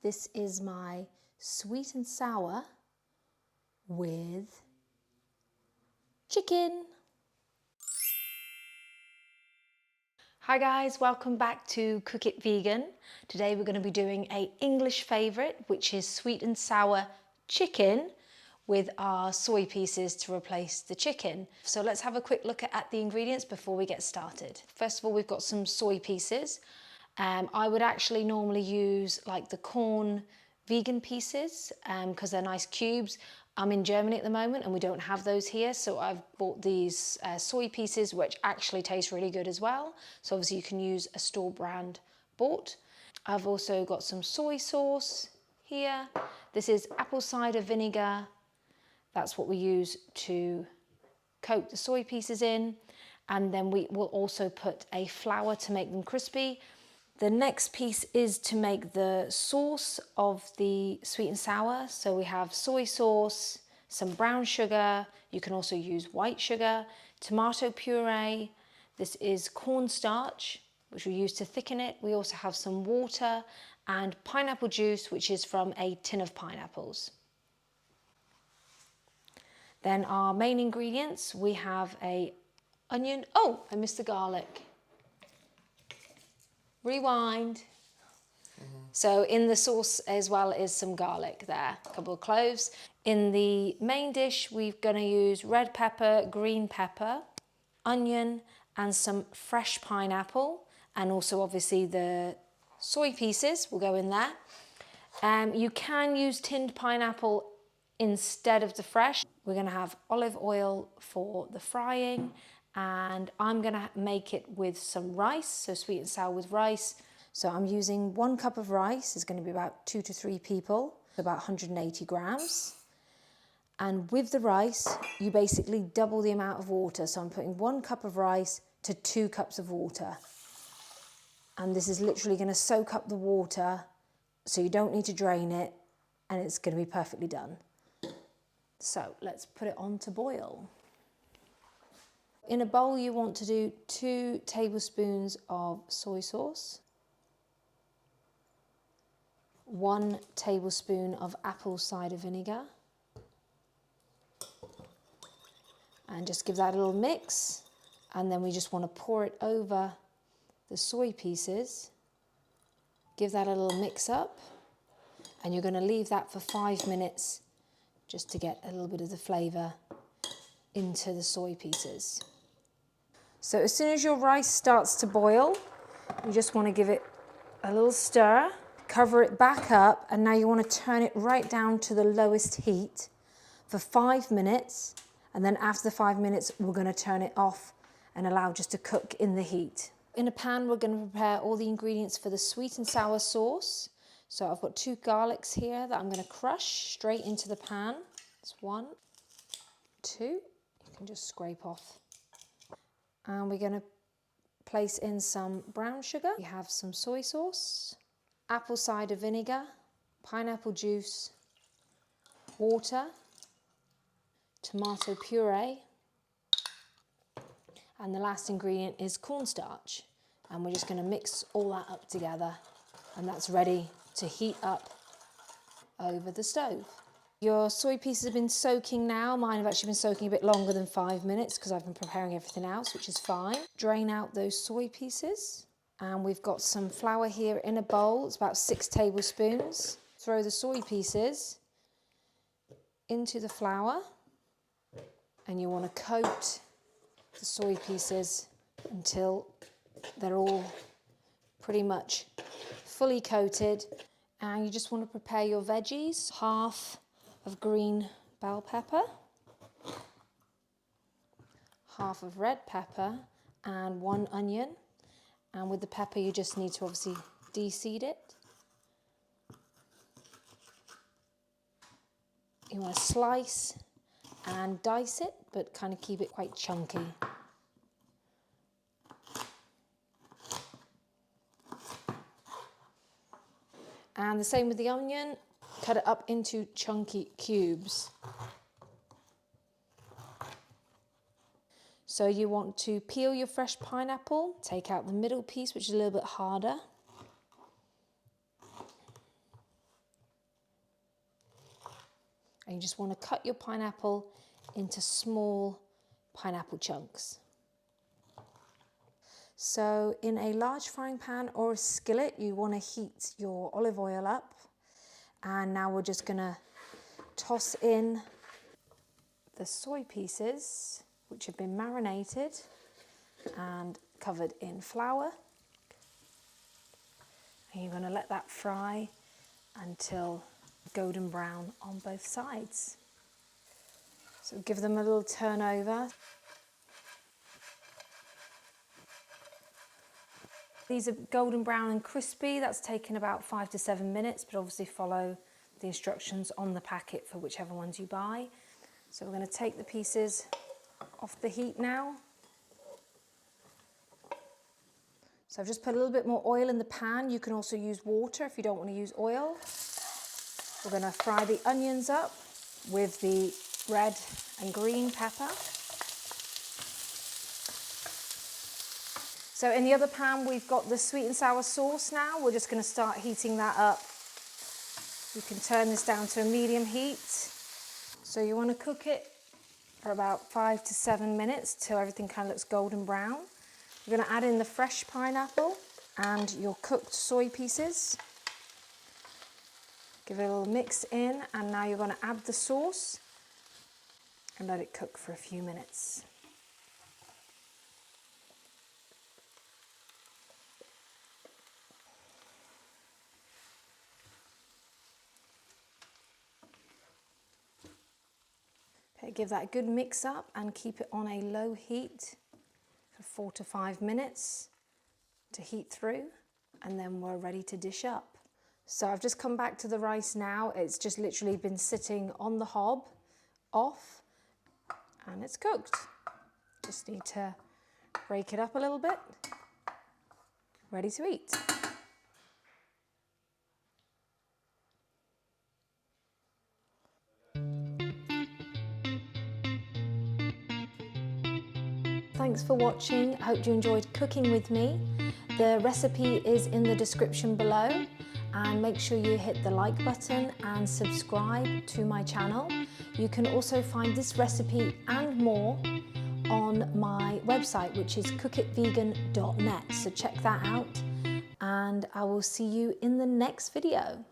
This is my sweet and sour with chicken. Hi guys, welcome back to Cook It Vegan. Today we're going to be doing an English favourite, which is sweet and sour chicken with our soy pieces to replace the chicken. So let's have a quick look at the ingredients before we get started. First of all, we've got some soy pieces. I would actually normally use like the Quorn vegan pieces because they're nice cubes. I'm in Germany at the moment and we don't have those here, so I've bought these soy pieces which actually taste really good as well. So obviously you can use a store brand bought. I've also got some soy sauce here. This is apple cider vinegar. That's what we use to coat the soy pieces in. And then we will also put a flour to make them crispy. The next piece is to make the sauce of the sweet and sour. So we have soy sauce, some brown sugar. You can also use white sugar, tomato puree. This is cornstarch, which we use to thicken it. We also have some water and pineapple juice, which is from a tin of pineapples. Then our main ingredients, we have a onion. Oh, I missed the garlic. Rewind. So in the sauce as well is some garlic there, a couple of cloves. In the main dish, we're going to use red pepper, green pepper, onion, and some fresh pineapple. And also obviously the soy pieces will go in there. You can use tinned pineapple instead of the fresh. We're going to have olive oil for the frying. And I'm going to make it with some rice, so sweet and sour with rice. So I'm using 1 cup of rice. It's going to be about 2 to 3 people, about 180 grams. And with the rice, you basically double the amount of water. So I'm putting 1 cup of rice to 2 cups of water. And this is literally going to soak up the water, so you don't need to drain it, and it's going to be perfectly done. So let's put it on to boil. In a bowl, you want to do 2 tablespoons of soy sauce, 1 tablespoon of apple cider vinegar, and just give that a little mix. And then we just want to pour it over the soy pieces. Give that a little mix up, and you're going to leave that for 5 minutes just to get a little bit of the flavour into the soy pieces. So as soon as your rice starts to boil, you just want to give it a little stir, cover it back up, and now you want to turn it right down to the lowest heat for 5 minutes. And then after the 5 minutes, we're going to turn it off and allow just to cook in the heat. In a pan, we're going to prepare all the ingredients for the sweet and sour sauce. So I've got 2 garlics here that I'm going to crush straight into the pan. That's 1, 2. You can just scrape off. And we're going to place in some brown sugar. We have some soy sauce, apple cider vinegar, pineapple juice, water, tomato puree, and the last ingredient is cornstarch. And we're just going to mix all that up together, and that's ready to heat up over the stove. Your soy pieces have been soaking now. Mine have actually been soaking a bit longer than 5 minutes because I've been preparing everything else, which is fine. Drain out those soy pieces. And we've got some flour here in a bowl. It's about 6 tablespoons. Throw the soy pieces into the flour. And you want to coat the soy pieces until they're all pretty much fully coated. And you just want to prepare your veggies. Half of green bell pepper, half of red pepper, and 1 onion. And with the pepper, you just need to obviously de-seed it. You want to slice and dice it, but kind of keep it quite chunky. And the same with the onion. Cut it up into chunky cubes. So you want to peel your fresh pineapple, take out the middle piece, which is a little bit harder. And you just want to cut your pineapple into small pineapple chunks. So in a large frying pan or a skillet, you want to heat your olive oil up. And now we're just going to toss in the soy pieces, which have been marinated and covered in flour. And you're going to let that fry until golden brown on both sides. So give them a little turn over. These are golden brown and crispy. That's taken about 5 to 7 minutes, but obviously follow the instructions on the packet for whichever ones you buy. So we're going to take the pieces off the heat now. So I've just put a little bit more oil in the pan. You can also use water if you don't want to use oil. We're going to fry the onions up with the red and green pepper. So in the other pan, we've got the sweet and sour sauce now. We're just going to start heating that up. You can turn this down to a medium heat. So you want to cook it for about 5 to 7 minutes till everything kind of looks golden brown. You're going to add in the fresh pineapple and your cooked soy pieces. Give it a little mix in, and now you're going to add the sauce and let it cook for a few minutes. Okay, give that a good mix up and keep it on a low heat for 4 to 5 minutes to heat through, and then we're ready to dish up. So I've just come back to the rice now. It's just literally been sitting on the hob, off, and it's cooked. Just need to break it up a little bit. Ready to eat. Thanks for watching. I hope you enjoyed cooking with me. The recipe is in the description below, and make sure you hit the like button and subscribe to my channel. You can also find this recipe and more on my website, which is cookitvegan.net. So check that out, and I will see you in the next video.